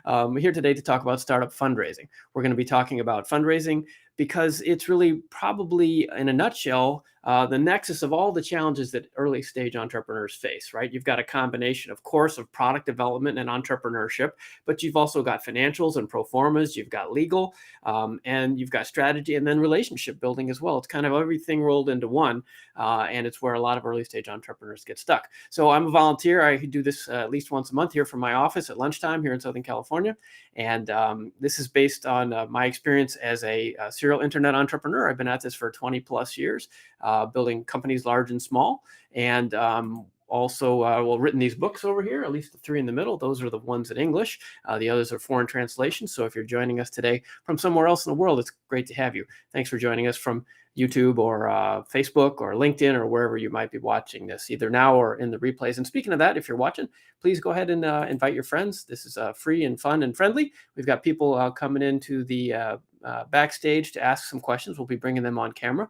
We're here today to talk about startup fundraising. We're going to be talking about fundraising because it's really probably, in a nutshell, the nexus of all the challenges that early stage entrepreneurs face, right? You've got a combination, of course, of product development and entrepreneurship, but you've also got financials and pro formas, you've got legal, and you've got strategy, and then relationship building as well. It's kind of everything rolled into one, and it's where a lot of early stage entrepreneurs get stuck. So I'm a volunteer. I do this at least once a month here from my office at lunchtime here in Southern California. And this is based on my experience as a serial internet entrepreneur. I've been at this for 20 plus years, building companies large and small. And also, written these books over here, at least the three in the middle. Those are the ones in English. The others are foreign translations. So if you're joining us today from somewhere else in the world, it's great to have you. Thanks for joining us from YouTube or Facebook or LinkedIn or wherever you might be watching this, either now or in the replays. And speaking of that, if you're watching, please go ahead and invite your friends. This is free and fun and friendly. We've got people coming into the backstage to ask some questions. We'll be bringing them on camera.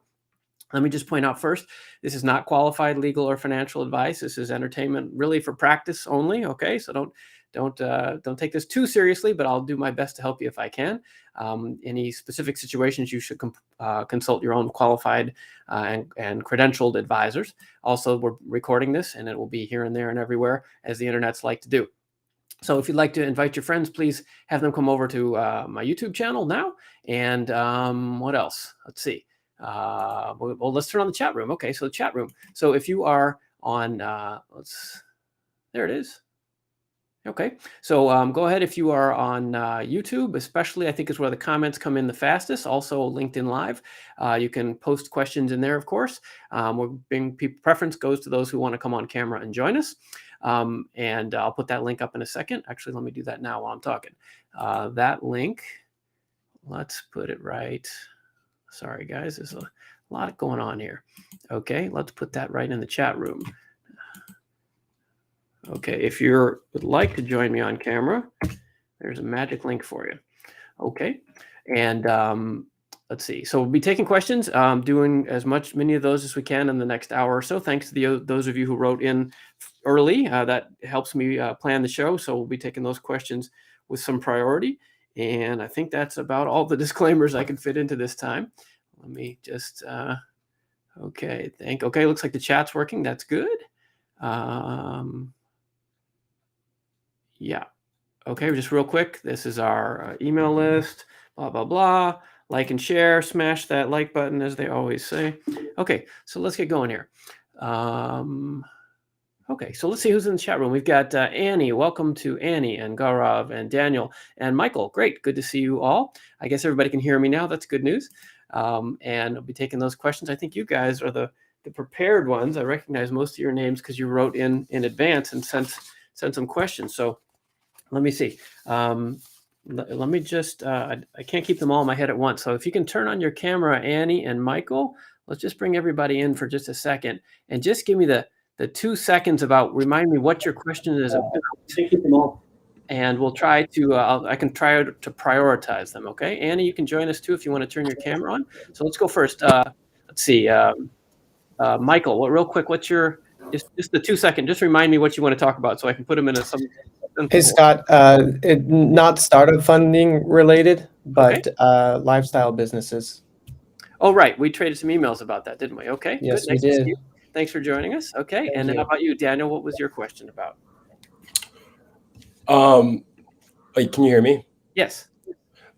Let me just point out first, this is not qualified legal or financial advice. This is entertainment really for practice only. Okay, so don't take this too seriously, but I'll do my best to help you if I can. Any specific situations, you should consult your own qualified and credentialed advisors. Also, we're recording this, and it will be here and there and everywhere, as the internets like to do. So if you'd like to invite your friends, please have them come over to my YouTube channel now. And what else? Let's see. Well, let's turn on the chat room. Okay, so the chat room. So if you are on, there it is. Okay, so go ahead if you are on YouTube, especially, I think is where the comments come in the fastest. Also LinkedIn Live, you can post questions in there, of course. We're being preference goes to those who want to come on camera and join us. And I'll put that link up in a second. Actually, let me do that now while I'm talking. That link, let's put it right. Sorry, guys, there's a lot going on here. Okay, let's put that right in the chat room. Okay, if you would like to join me on camera, there's a magic link for you. Okay, and let's see. So we'll be taking questions, doing many of those as we can in the next hour or so. Thanks to those of you who wrote in early. That helps me plan the show. So we'll be taking those questions with some priority. And I think that's about all the disclaimers I can fit into this time. Let me just, okay, looks like the chat's working. That's good. Yeah. Okay, just real quick. This is our email list, blah, blah, blah. Like and share, smash that like button, as they always say. Okay, so let's get going here. Okay, so let's see who's in the chat room. We've got Annie. Welcome to Annie and Gaurav and Daniel and Michael. Great, good to see you all. I guess everybody can hear me now. That's good news. And I'll be taking those questions. I think you guys are the prepared ones. I recognize most of your names because you wrote in advance and sent some questions. So let me see. Let me just, I can't keep them all in my head at once. So if you can turn on your camera, Annie and Michael, let's just bring everybody in for just a second and just give me the 2 seconds remind me what your question is about. Keep them all. And we'll try to, I can try to prioritize them, okay? Annie, you can join us too if you want to turn your camera on. So let's go first. Let's see, Michael, real quick, what's your, just the 2 second, just remind me what you want to talk about so I can put them in some. Hey, Scott, not startup funding related, but okay. Lifestyle businesses. Oh, right. We traded some emails about that, didn't we? Okay. Yes, good. Nice we did. To see you. Thanks for joining us. Okay. Thank and you. How about you, Daniel? What was your question about? Can you hear me? Yes.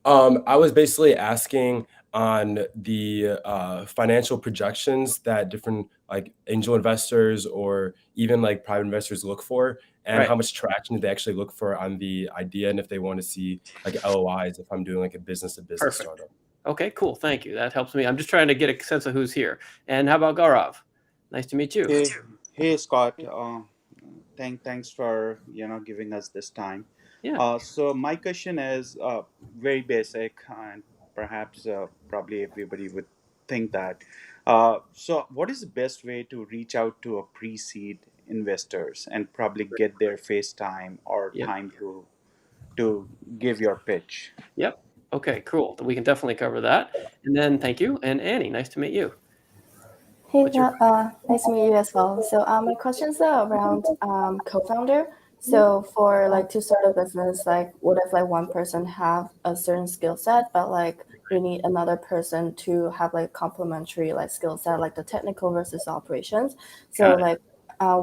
I was basically asking on the financial projections that different like angel investors or even like private investors look for, and how much traction do they actually look for on the idea, and if they want to see like LOIs if I'm doing like a business-to-business startup. Okay, cool. Thank you. That helps me. I'm just trying to get a sense of who's here. And how about Gaurav? Nice to meet you. Hey Scott. Thanks for giving us this time. Yeah. So my question is very basic, and perhaps probably everybody would think that. So what is the best way to reach out to a pre-seed investors and probably get their face time or time to give your pitch? Yep. Okay, cool. We can definitely cover that. And then thank you. And Annie, nice to meet you. Hey, nice to meet you as well. So my questions are around co-founder. So for like to start a business, like what if like one person have a certain skill set, but like we need another person to have like complementary like skill set, like the technical versus operations. So Got it. like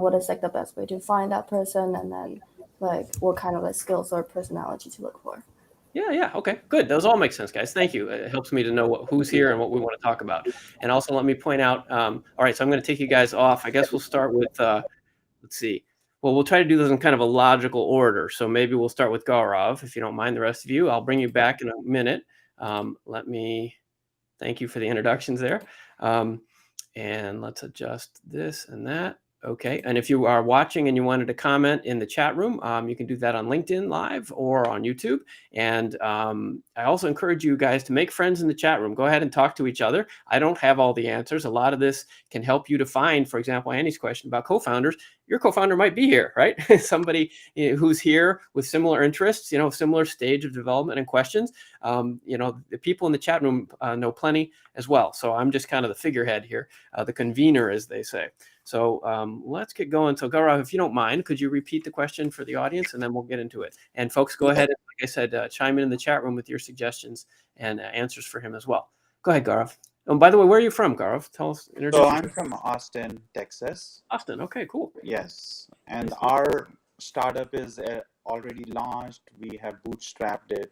what is like the best way to find that person, and then like what kind of like skills or personality to look for? Yeah. Okay, good. Those all make sense, guys. Thank you. It helps me to know who's here and what we want to talk about. And also let me point out, all right, so I'm going to take you guys off. I guess we'll start with, let's see. Well, we'll try to do this in kind of a logical order. So maybe we'll start with Gaurav, if you don't mind, the rest of you. I'll bring you back in a minute. Let me thank you for the introductions there. And let's adjust this and that. Okay. And if you are watching and you wanted to comment in the chat room, you can do that on LinkedIn Live or on YouTube. And I also encourage you guys to make friends in the chat room. Go ahead and talk to each other. I don't have all the answers. A lot of this can help you to find, for example, Annie's question about co-founders. Your co-founder might be here, right? Somebody who's here with similar interests, similar stage of development and questions. The people in the chat room know plenty as well. So I'm just kind of the figurehead here, the convener, as they say. So let's get going. So Gaurav, if you don't mind, could you repeat the question for the audience, and then we'll get into it. And folks, go ahead and, like I said, chime in the chat room with your suggestions and answers for him as well. Go ahead, Gaurav. Oh, by the way, where are you from, Gaurav? Tell us. So I'm from Austin, Texas. Austin. Okay, cool. Yes, and our startup is already launched. We have bootstrapped it.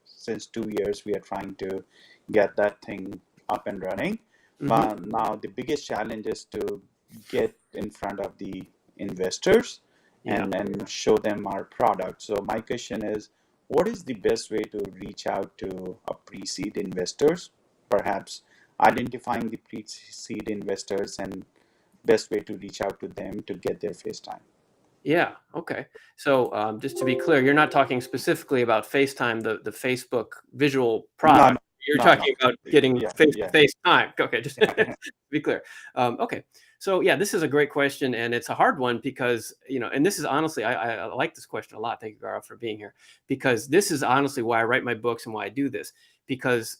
Since 2 years, we are trying to get that thing up and running. But now the biggest challenge is to get in front of the investors and show them our product. So my question is, what is the best way to reach out to a pre-seed investors? Perhaps identifying the pre-seed investors and best way to reach out to them to get their FaceTime. Yeah. Okay. So just to be clear, you're not talking specifically about FaceTime, the Facebook visual product. You're talking about getting face-to-face time. Okay, just to be clear. Okay. So yeah, this is a great question, and it's a hard one because, and this is honestly, I like this question a lot. Thank you, Gaurav, for being here, because this is honestly why I write my books and why I do this, because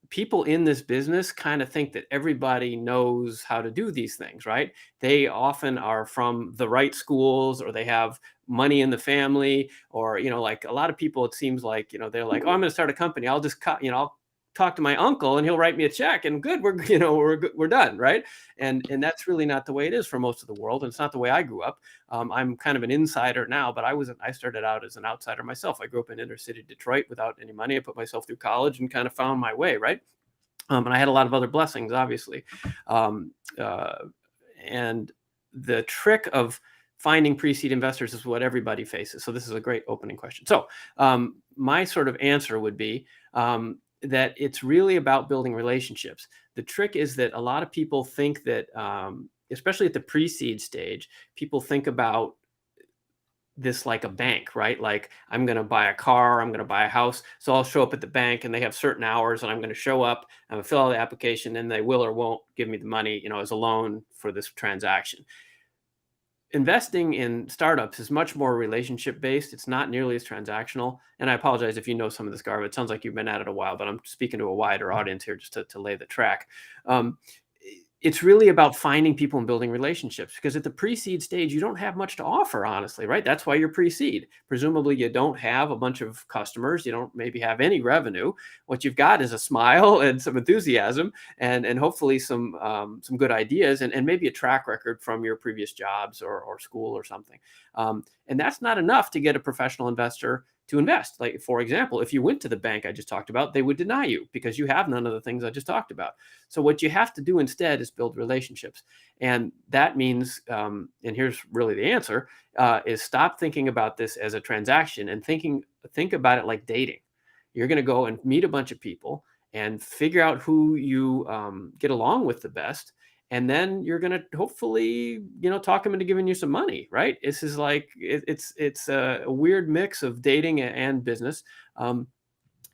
people in this business kind of think that everybody knows how to do these things, right? They often are from the right schools, or they have money in the family, or, like a lot of people, it seems like, they're like, oh, I'm going to start a company. I'll just cut, I'll talk to my uncle and he'll write me a check and good, we're done. Right. And that's really not the way it is for most of the world. And it's not the way I grew up. I'm kind of an insider now, but I started out as an outsider myself. I grew up in inner city Detroit without any money. I put myself through college and kind of found my way. Right. And I had a lot of other blessings, obviously. And the trick of finding pre-seed investors is what everybody faces. So this is a great opening question. So my sort of answer would be that it's really about building relationships. The trick is that a lot of people think that, especially at the pre-seed stage, people think about this like a bank, right? Like, I'm going to buy a car, I'm going to buy a house. So I'll show up at the bank and they have certain hours, and I'm going to show up, I'm going to fill out the application, and they will or won't give me the money, as a loan for this transaction. Investing in startups is much more relationship based. It's not nearly as transactional. And I apologize if you know some of this, Garva. It sounds like you've been at it a while, but I'm speaking to a wider audience here just to lay the track. It's really about finding people and building relationships, because at the pre-seed stage, you don't have much to offer, honestly, right? That's why you're pre-seed. Presumably, you don't have a bunch of customers. You don't maybe have any revenue. What you've got is a smile and some enthusiasm, and hopefully some good ideas, and maybe a track record from your previous jobs or school or something. And that's not enough to get a professional investor to invest. Like, for example, if you went to the bank I just talked about, they would deny you because you have none of the things I just talked about. So what you have to do instead is build relationships. And that means, and here's really the answer, is stop thinking about this as a transaction and think about it like dating. You're going to go and meet a bunch of people and figure out who you get along with the best. And then you're going to hopefully, talk them into giving you some money, right? This is like, it's a weird mix of dating and business. And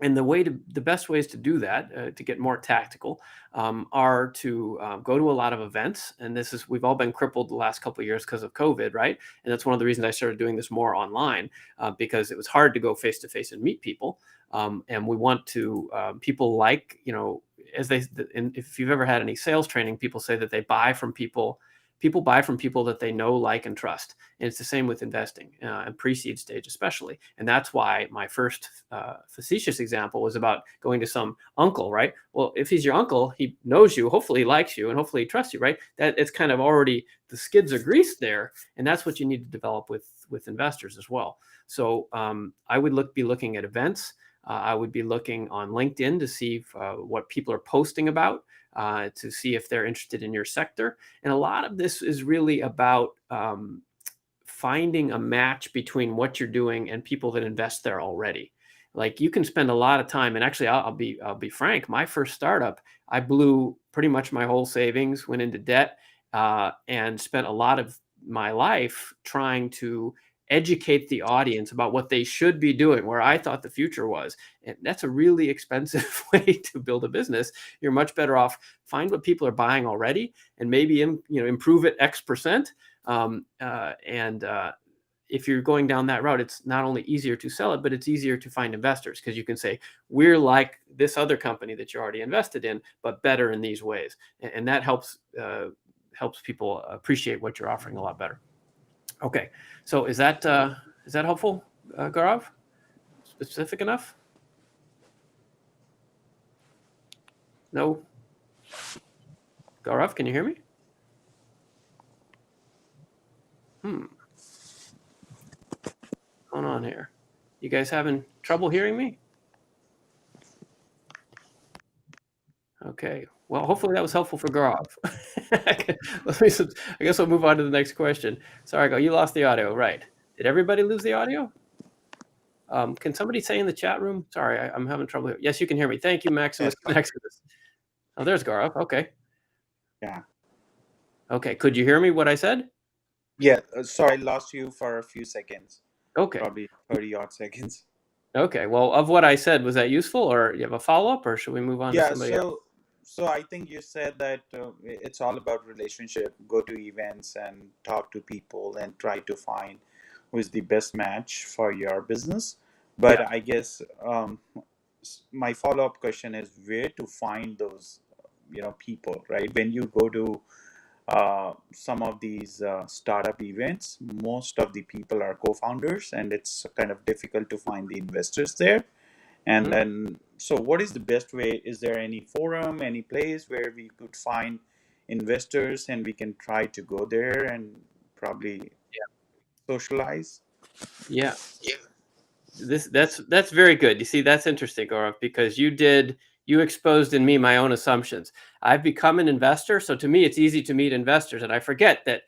the best ways to do that, to get more tactical, are to go to a lot of events. And we've all been crippled the last couple of years because of COVID, right? And that's one of the reasons I started doing this more online, because it was hard to go face to face and meet people. And we want to, people like, if you've ever had any sales training, people say that they buy from people People buy from people that they know, like, and trust. And it's the same with investing and pre-seed stage especially. And that's why my first facetious example was about going to some uncle, right? Well, if he's your uncle, he knows you, hopefully he likes you, and hopefully he trusts you, right? That it's kind of already, the skids are greased there. And that's what you need to develop with investors as well. So I would be looking at events. I would be looking on LinkedIn to see what people are posting about, to see if they're interested in your sector. And a lot of this is really about finding a match between what you're doing and people that invest there already. Like, you can spend a lot of time, and actually I'll be frank, my first startup, I blew pretty much my whole savings, went into debt, and spent a lot of my life trying to educate the audience about what they should be doing, where I thought the future was. And that's a really expensive way to build a business. You're much better off find what people are buying already and maybe improve it X%. If you're going down that route, it's not only easier to sell it, but it's easier to find investors, because you can say, we're like this other company that you're already invested in, but better in these ways. And that helps people appreciate what you're offering a lot better. Okay, so is that helpful, Gaurav? Specific enough? No? Gaurav, can you hear me? What's going on here? You guys having trouble hearing me? Okay. Well, hopefully that was helpful for Gaurav. I guess we'll move on to the next question. Sorry, you lost the audio, right? Did everybody lose the audio? Can somebody say in the chat room? Sorry, I'm having trouble here. Yes, you can hear me. Thank you, Maximus. Yes. Oh, there's Gaurav. Okay. Yeah. Okay. Could you hear me what I said? Yeah. Sorry, I lost you for a few seconds. Okay. Probably 30 odd seconds. Okay. Well, of what I said, was that useful, or you have a follow-up, or should we move on to somebody else? So I think you said that it's all about relationship. Go to events and talk to people and try to find who is the best match for your business. But Yeah. I guess my follow-up question is where to find those, people, right? When you go to some of these startup events, most of the people are co-founders, and it's kind of difficult to find the investors there. And Mhm. then, so what is the best way? Is there any forum, any place where we could find investors and we can try to go there and probably socialize? Yeah. That's very good. You see, that's interesting, Gaurav, because you exposed in me my own assumptions. I've become an investor, so to me it's easy to meet investors, and I forget that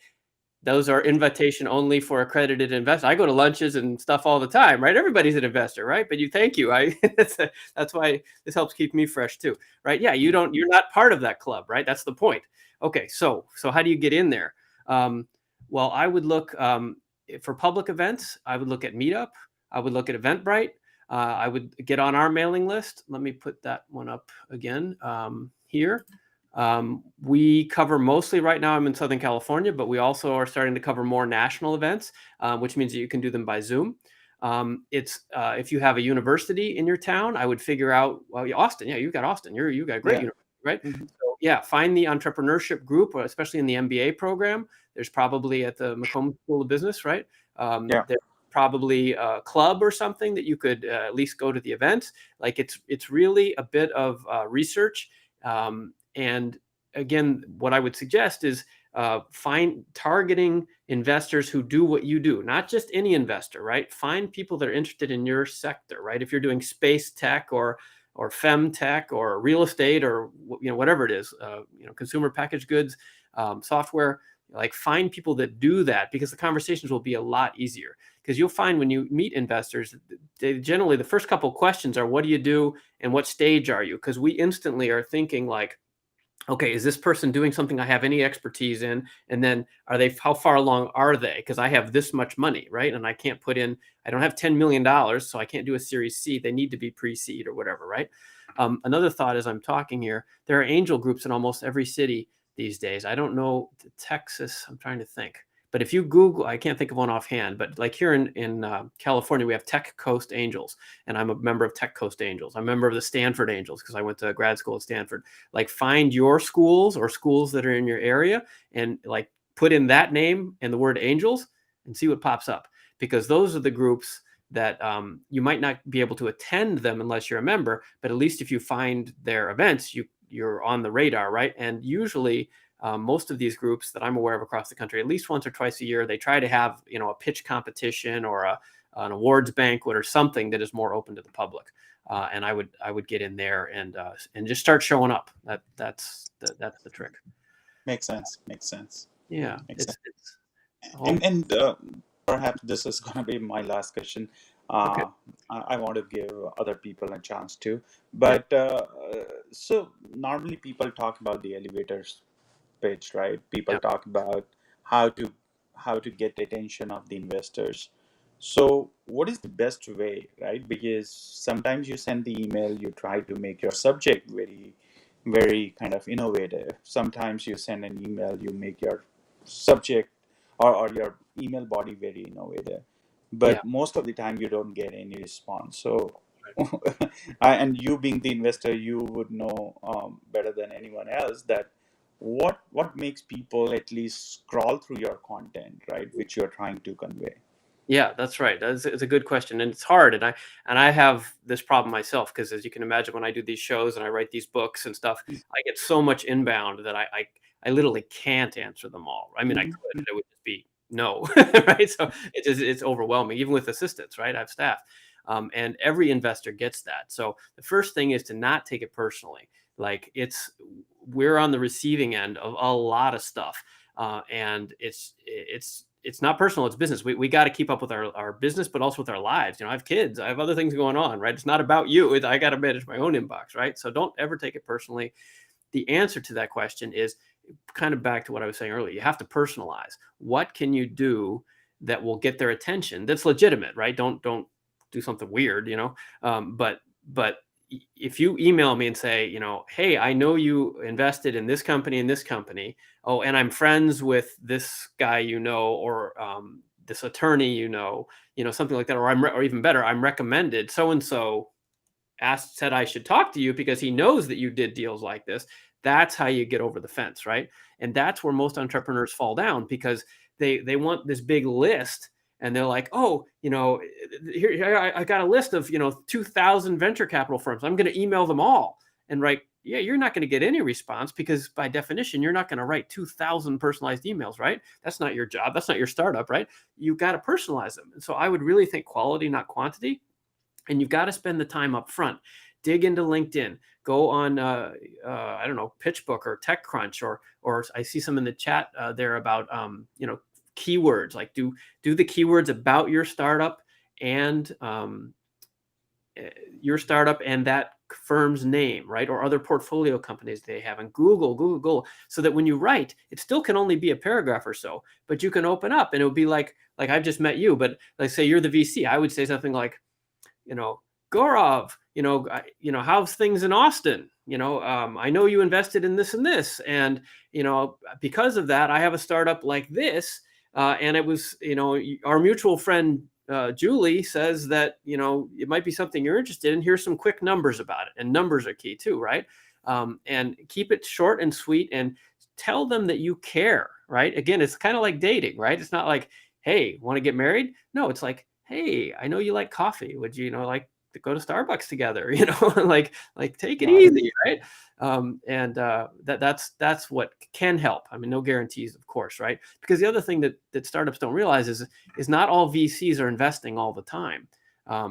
those are invitation only for accredited investors. I go to lunches and stuff all the time, right? Everybody's an investor, right? But thank you. That's why this helps keep me fresh too, right? Yeah, you're not part of that club, right? That's the point. Okay, so how do you get in there? Well, I would look for public events. I would look at Meetup. I would look at Eventbrite. I would get on our mailing list. Let me put that one up again here. We cover mostly right now, I'm in Southern California, but we also are starting to cover more national events, which means that you can do them by Zoom. If you have a university in your town, I would figure out, well, Austin, yeah, you've got Austin, you got a great university, right? Mhm. So yeah, find the entrepreneurship group, especially in the MBA program. There's probably at the Macomb School of Business, right? Yeah. There's probably a club or something that you could at least go to the events. Like it's really a bit of research. And again, what I would suggest is targeting investors who do what you do, not just any investor, right? Find people that are interested in your sector, right? If you're doing space tech or fem tech or real estate or whatever it is, consumer packaged goods, software, like find people that do that, because the conversations will be a lot easier. Because you'll find when you meet investors, they generally, the first couple of questions are, what do you do and what stage are you? Because we instantly are thinking like, okay, is this person doing something I have any expertise in? And then how far along are they? Because I have this much money, right? And I don't have $10 million, so I can't do a Series C. They need to be pre-seed or whatever, right? Another thought as I'm talking here, there are angel groups in almost every city these days. I don't know, Texas, I'm trying to think. But if you Google, I can't think of one offhand, but like here in California, we have Tech Coast Angels, and I'm a member of Tech Coast Angels. I'm a member of the Stanford Angels because I went to grad school at Stanford. Like find your schools or schools that are in your area and like put in that name and the word angels and see what pops up, because those are the groups that you might not be able to attend them unless you're a member, but at least if you find their events, you're on the radar, right? And usually most of these groups that I'm aware of across the country, at least once or twice a year, they try to have, a pitch competition or an awards banquet or something that is more open to the public. And I would get in there and just start showing up. That's the trick. Makes sense. Yeah, Makes sense. it's And perhaps this is going to be my last question. okay. I want to give other people a chance too. But so normally people talk about the elevators pitch, right? People Yeah. talk about how to get attention of the investors. So what is the best way, right? Because sometimes you send the email, you try to make your subject very, very kind of innovative. Sometimes you send an email, you make your subject or your email body very innovative. Yeah. But most of the time you don't get any response. So and you being the investor, you would know better than anyone else that what makes people at least scroll through your content, right, which you're trying to convey. Yeah, that's right. It's a good question, and it's hard. And I have this problem myself, because as you can imagine, when I do these shows and I write these books and stuff, I get so much inbound that I literally can't answer them all. I mean, I could, but it would just be no, right? So it's overwhelming, even with assistants, right? I have staff, and every investor gets that. So the first thing is to not take it personally. Like we're on the receiving end of a lot of stuff, and it's not personal, it's business. We got to keep up with our business, but also with our lives. I have kids, I have other things going on, right? It's not about you. I got to manage my own inbox, right? So don't ever take it personally. The answer to that question is kind of back to what I was saying earlier. You have to personalize. What can you do that will get their attention? That's legitimate, right? Don't do something weird, but if you email me and say, hey, I know you invested in this company and this company. Oh, and I'm friends with this guy, or this attorney, something like that, or even better, I'm recommended. So and so said I should talk to you because he knows that you did deals like this. That's how you get over the fence, right? And that's where most entrepreneurs fall down, because they want this big list. And they're like, oh, here I got a list of 2,000 venture capital firms. I'm going to email them all. And yeah, you're not going to get any response, because by definition, you're not going to write 2,000 personalized emails, right? That's not your job. That's not your startup, right? You've got to personalize them. And so I would really think quality, not quantity. And you've got to spend the time up front. Dig into LinkedIn. Go on, I don't know, PitchBook or TechCrunch, or I see some in the chat there about, keywords. Like do the keywords about your startup and that firm's name, right? Or other portfolio companies they have, and Google, so that when you write, it still can only be a paragraph or so, but you can open up and it would be like I've just met you, but like say you're the VC, I would say something like, Gaurav, how's things in Austin? I know you invested in this and this, and because of that, I have a startup like this, and it was, our mutual friend Julie says that it might be something you're interested in. Here's some quick numbers about it, and numbers are key too, right? And keep it short and sweet, and tell them that you care, right? Again, it's kind of like dating, right? It's not like, hey, want to get married? No, it's like, hey, I know you like coffee. Would you, like to go to Starbucks together? Like take it easy, right? And that's what can help. I mean, no guarantees, of course, right? Because the other thing that startups don't realize is not all VCs are investing all the time.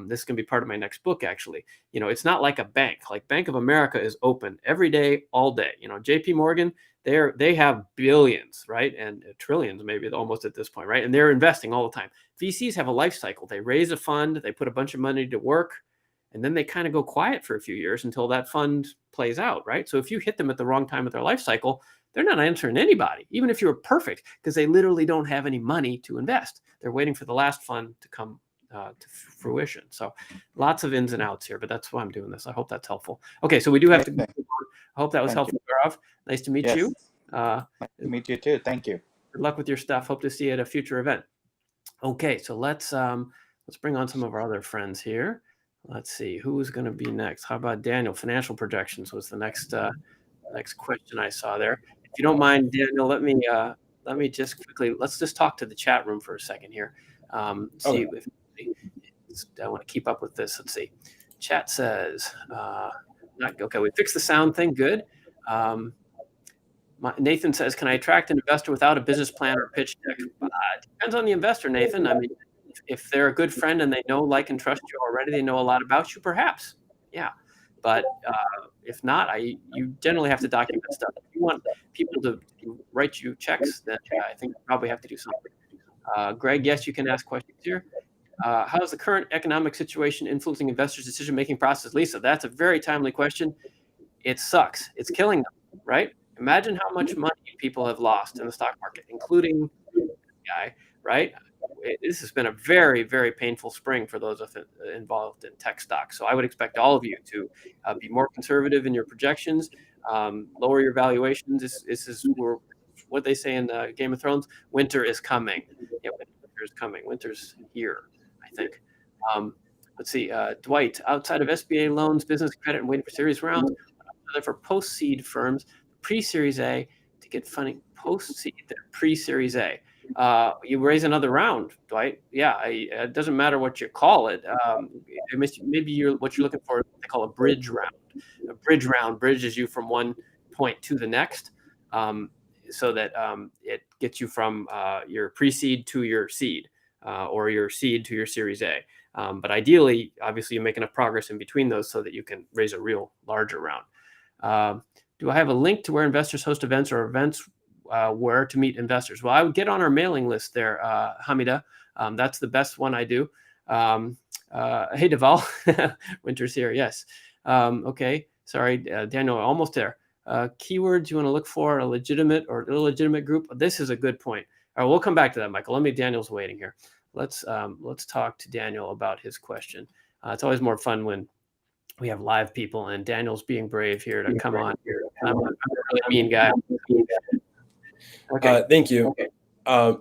This can be part of my next book, actually. It's not like a bank. Like Bank of America is open every day, all day. JP Morgan, they have billions, right? And trillions, maybe almost at this point, right? And they're investing all the time. VCs have a life cycle. They raise a fund, they put a bunch of money to work, and then they kind of go quiet for a few years until that fund plays out, right? So if you hit them at the wrong time of their life cycle, they're not answering anybody, even if you were perfect, because they literally don't have any money to invest. They're waiting for the last fund to come to fruition. So lots of ins and outs here, but that's why I'm doing this. I hope that's helpful. Okay, so we do have to move on. I hope that was helpful, Gaurav. Nice to meet you. Nice to meet you too. Thank you. Good luck with your stuff. Hope to see you at a future event. Okay, so let's bring on some of our other friends here. Let's see who's going to be next. How about Daniel? Financial projections was the next question I saw there. If you don't mind, Daniel, let me let me just quickly, let's just talk to the chat room for a second here. See if I want to keep up with this. Let's see. Chat says, okay, we fixed the sound thing. Good. Nathan says, can I attract an investor without a business plan or pitch deck? Depends on the investor, Nathan. I mean, if they're a good friend and they know, like, and trust you already, they know a lot about you, perhaps. Yeah. But if not, you generally have to document stuff. If you want people to write you checks, then I think you probably have to do something. Greg, yes, you can ask questions here. How is the current economic situation influencing investors' decision-making process? Lisa, that's a very timely question. It sucks. It's killing them, right? Imagine how much money people have lost in the stock market, including the guy, right? This has been a very, very painful spring for those involved in tech stocks. So I would expect all of you to be more conservative in your projections, lower your valuations. This is what they say in Game of Thrones: winter is coming. Yeah, winter is coming. Winter's here, I think. Let's see, Dwight. Outside of SBA loans, business credit, and waiting for series rounds, for post-seed firms, pre-Series A to get funding. Post-seed, pre-Series A. You raise another round, Dwight. Yeah, it doesn't matter what you call it. Maybe what you're looking for is what they call a bridge round. A bridge round bridges you from one point to the next, so that it gets you from your pre-seed to your seed, or your seed to your Series A. But ideally, obviously, you make enough progress in between those so that you can raise a real larger round. Do I have a link to where investors host events, or events where to meet investors? Well, I would get on our mailing list there, Hamida. That's the best one I do. Hey, Deval. Winter's here. Yes. Okay. Sorry, Daniel, almost there. Keywords you want to look for: a legitimate or illegitimate group. This is a good point. All right, we'll come back to that, Michael. Daniel's waiting here. Let's talk to Daniel about his question. It's always more fun when we have live people, and Daniel's being brave here to come on here. I'm a really mean guy. Okay. Thank you. Okay.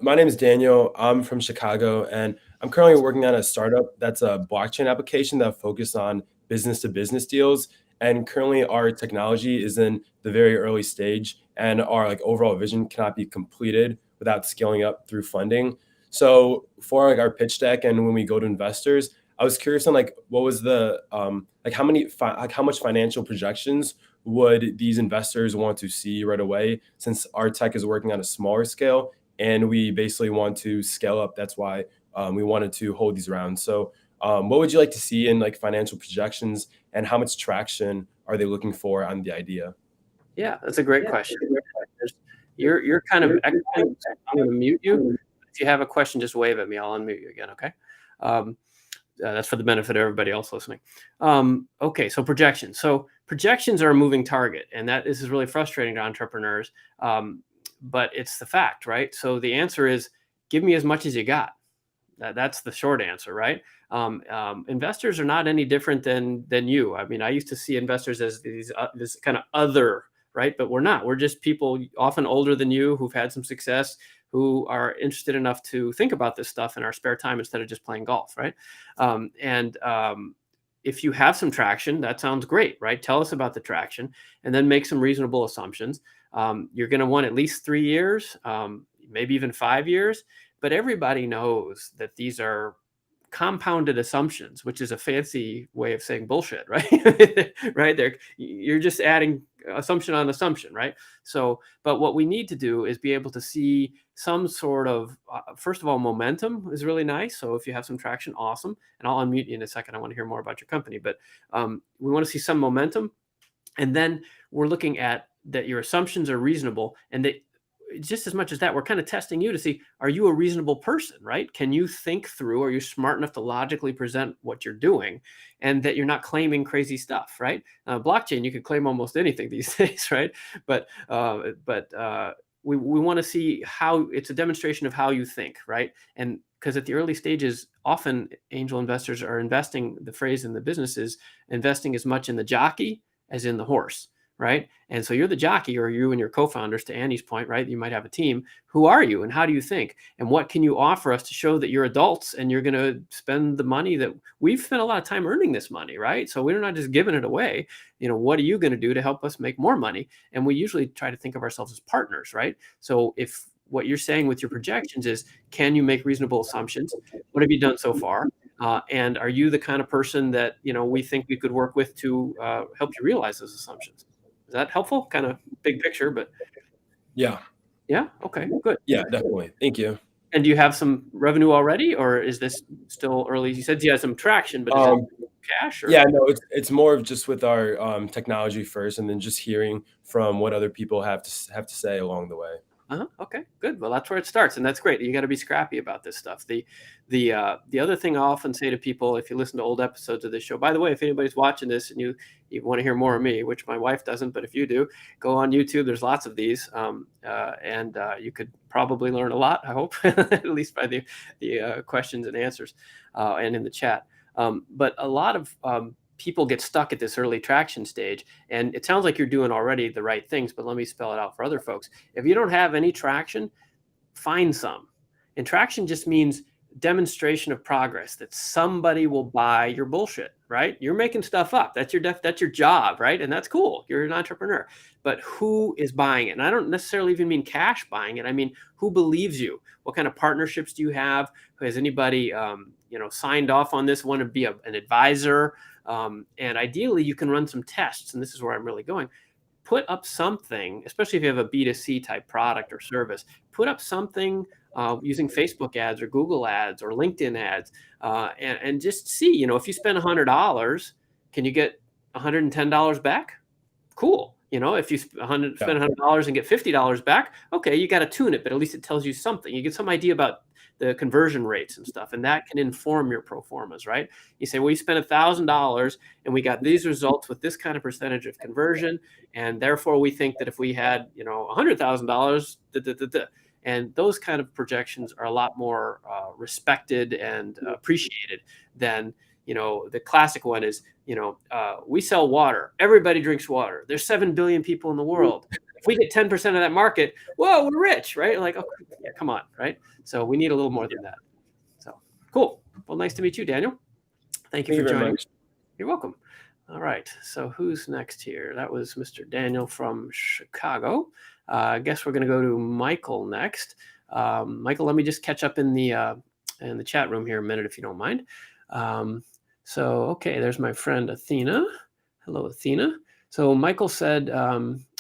My name is Daniel. I'm from Chicago, and I'm currently working on a startup that's a blockchain application that focuses on business-to-business deals. And currently, our technology is in the very early stage, and our overall vision cannot be completed without scaling up through funding. So for our pitch deck, and when we go to investors, I was curious on what was the how much financial projections would these investors want to see right away, since our tech is working on a smaller scale and we basically want to scale up. That's why we wanted to hold these rounds. So what would you like to see in financial projections, and how much traction are they looking for on the idea? Yeah, that's a great question. You're kind of excellent. I'm going to mute you. If you have a question, just wave at me. I'll unmute you again. Okay. That's for the benefit of everybody else listening. Okay, so projections. So projections are a moving target, and this is really frustrating to entrepreneurs, but it's the fact, right? So the answer is, give me as much as you got. That's the short answer, right? Investors are not any different than you. I mean, I used to see investors as this kind of other, right? But we're not. We're just people often older than you who've had some success, who are interested enough to think about this stuff in our spare time instead of just playing golf, right? If you have some traction, that sounds great, right? Tell us about the traction, and then make some reasonable assumptions. You're going to want at least 3 years, maybe even 5 years, but everybody knows that these are compounded assumptions, which is a fancy way of saying bullshit, right? Right there, you're just adding assumption on assumption, right? So, but what we need to do is be able to see some sort of, first of all, momentum is really nice. So if you have some traction, awesome. And I'll unmute you in a second. I want to hear more about your company, but we want to see some momentum. And then we're looking at that your assumptions are reasonable, and that just as much as that, we're kind of testing you to see, are you a reasonable person, right? Can you think through, are you smart enough to logically present what you're doing, and that you're not claiming crazy stuff, right? Blockchain, you can claim almost anything these days, right? But we want to see how it's a demonstration of how you think, right? And because at the early stages, often angel investors are investing, the phrase in the business is investing as much in the jockey as in the horse, right? And so you're the jockey, or you and your co-founders, to Annie's point, right? You might have a team. Who are you, and how do you think? And what can you offer us to show that you're adults and you're going to spend the money that we've spent a lot of time earning this money, right? So we're not just giving it away. What are you going to do to help us make more money? And we usually try to think of ourselves as partners, right? So if what you're saying with your projections is, can you make reasonable assumptions? What have you done so far? And are you the kind of person that, we think we could work with to help you realize those assumptions? Is that helpful? Kind of big picture, but Yeah. yeah. Okay, good. Yeah, definitely. Thank you. And do you have some revenue already, or is this still early? You said you had some traction, but is it cash? Or? Yeah, no, it's more of just with our technology first, and then just hearing from what other people have to say along the way. Okay, good. Well, that's where it starts, and that's great. You got to be scrappy about this stuff. The other thing I often say to people, if you listen to old episodes of this show, by the way, if anybody's watching this and you want to hear more of me, which my wife doesn't, but if you do, go on YouTube. There's lots of these, and you could probably learn a lot. I hope, at least by the questions and answers, and in the chat. But a lot of people get stuck at this early traction stage, and it sounds like you're doing already the right things, but let me spell it out for other folks. If you don't have any traction, find some. And traction just means demonstration of progress, that somebody will buy your bullshit, right? You're making stuff up. That's your job, right? And that's cool. You're an entrepreneur. But who is buying it? And I don't necessarily even mean cash buying it. I mean, who believes you? What kind of partnerships do you have? Has anybody signed off on this, want to be an advisor? And ideally, you can run some tests. And this is where I'm really going. Put up something, especially if you have a B2C type product or service, put up something using Facebook ads or Google ads or LinkedIn ads, and just see, if you spend $100, can you get $110 back? Cool. If you spend $100 and get $50 back, okay, you got to tune it, but at least it tells you something. You get some idea about the conversion rates and stuff, and that can inform your pro formas, right? You say, well, we spent $1,000 and we got these results with this kind of percentage of conversion, and therefore we think that if we had, $100,000, and those kind of projections are a lot more respected and appreciated than, the classic one is, we sell water. Everybody drinks water. There's 7 billion people in the world. If we get 10% of that market, whoa, we're rich, right? Like, oh, yeah, come on, right? So we need a little more than that. So cool. Well, nice to meet you, Daniel. Thank you for joining. You're welcome. All right. So who's next here? That was Mr. Daniel from Chicago. I guess we're going to go to Michael next. Michael, let me just catch up in the chat room here a minute, if you don't mind. Okay, there's my friend Athena. Hello, Athena. So Michael said,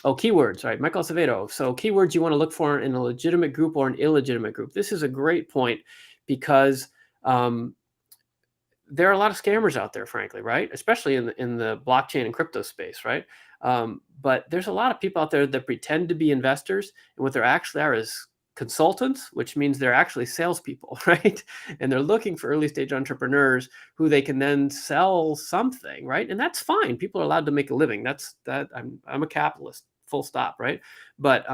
keywords, right? Michael Acevedo. So keywords you want to look for in a legitimate group or an illegitimate group. This is a great point because there are a lot of scammers out there, frankly, right? Especially in the blockchain and crypto space, right? But there's a lot of people out there that pretend to be investors, and what they're actually are is consultants, which means they're actually salespeople, right? And they're looking for early stage entrepreneurs who they can then sell something, right? And that's fine. People are allowed to make a living. I'm a capitalist, full stop, right? But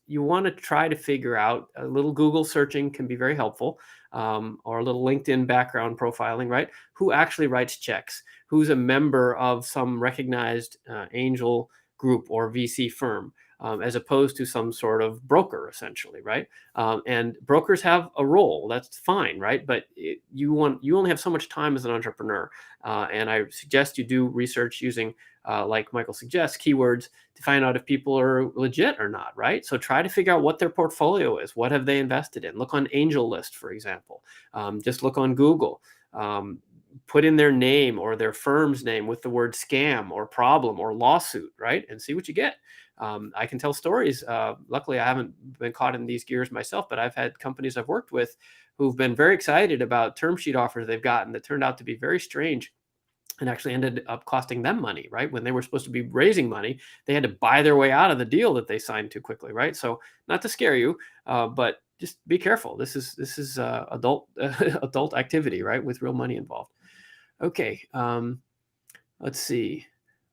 you want to try to figure out, a little Google searching can be very helpful, or a little LinkedIn background profiling, right? Who actually writes checks? Who's a member of some recognized angel group or VC firm? As opposed to some sort of broker, essentially, right? And brokers have a role. That's fine, right? But you only have so much time as an entrepreneur, and I suggest you do research using, like Michael suggests, keywords to find out if people are legit or not, right? So try to figure out what their portfolio is. What have they invested in? Look on Angel List, for example. Just look on Google. Put in their name or their firm's name with the word scam or problem or lawsuit, right? And see what you get. I can tell stories. Luckily, I haven't been caught in these gears myself, but I've had companies I've worked with who've been very excited about term sheet offers they've gotten that turned out to be very strange and actually ended up costing them money, right? When they were supposed to be raising money, they had to buy their way out of the deal that they signed too quickly, right? So not to scare you, but just be careful. This is adult adult activity, right? With real money involved. Okay, let's see.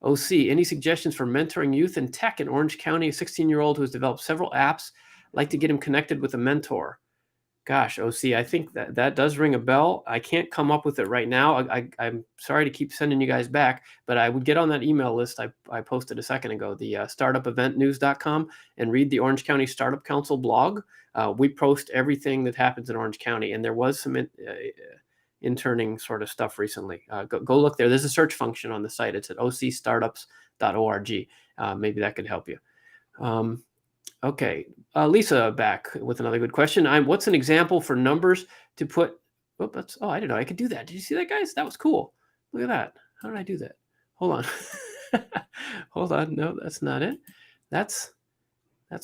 OC, any suggestions for mentoring youth in tech in Orange County? A 16-year-old who has developed several apps. Like to get him connected with a mentor. Gosh, OC, I think that does ring a bell. I can't come up with it right now. I'm sorry to keep sending you guys back, but I would get on that email list I posted a second ago, the startupeventnews.com, and read the Orange County Startup Council blog. We post everything that happens in Orange County, and there was some interning sort of stuff recently. Go look there. There's a search function on the site. It's at ocstartups.org. Maybe that could help you. Okay. Lisa back with another good question. What's an example for numbers to put? Oh, I didn't know I could do that. Did you see that, guys? That was cool. Look at that. How did I do that? Hold on. Hold on. No, that's not it. That's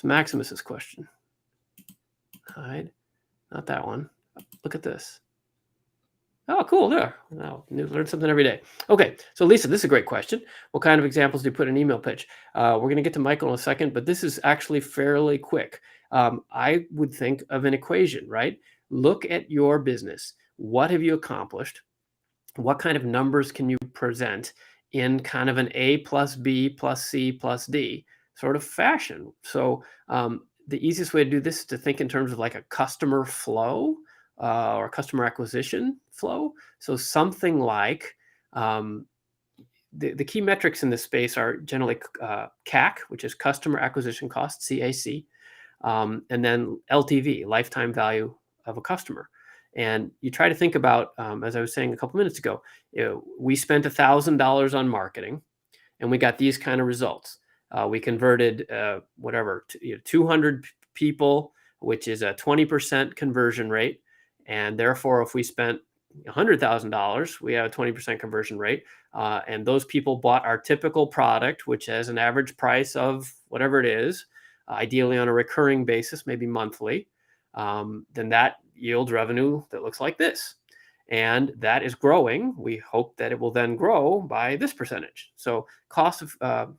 Maximus's question. Hide. Not that one. Look at this. Oh, cool. There. Now, learn something every day. Okay. So, Lisa, this is a great question. What kind of examples do you put in an email pitch? We're going to get to Michael in a second, but this is actually fairly quick. I would think of an equation, right? Look at your business. What have you accomplished? What kind of numbers can you present in kind of an A plus B plus C plus D sort of fashion? So, the easiest way to do this is to think in terms of like a customer flow or customer acquisition flow. So something like the key metrics in this space are generally CAC, which is customer acquisition cost, CAC, and then LTV, lifetime value of a customer. And you try to think about, as I was saying a couple minutes ago, we spent $1,000 on marketing, and we got these kind of results. We converted 200 people, which is a 20% conversion rate. And therefore, if we spent $100,000, we have a 20% conversion rate. And those people bought our typical product, which has an average price of whatever it is, ideally on a recurring basis, maybe monthly. Then that yields revenue that looks like this. And that is growing. We hope that it will then grow by this percentage. So cost of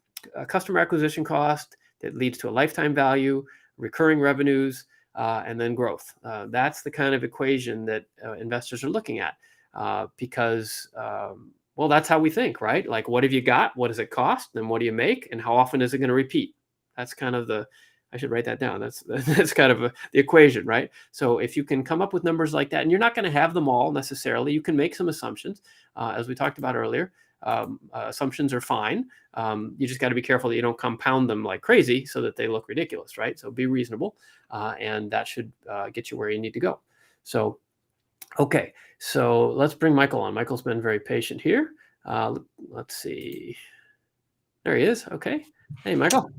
customer acquisition cost that leads to a lifetime value, recurring revenues, and then growth. That's the kind of equation that investors are looking at because, well, that's how we think, right? Like, what have you got? What does it cost? And what do you make? And how often is it going to repeat? That's kind of I should write that down. That's kind of the equation, right? So if you can come up with numbers like that, and you're not going to have them all necessarily, you can make some assumptions, as we talked about earlier. Assumptions are fine. You just got to be careful that you don't compound them like crazy so that they look ridiculous, right? So be reasonable, and that should get you where you need to go. So, okay, so let's bring Michael on. Michael's been very patient here. Let's see. There he is. Okay. Hey, Michael.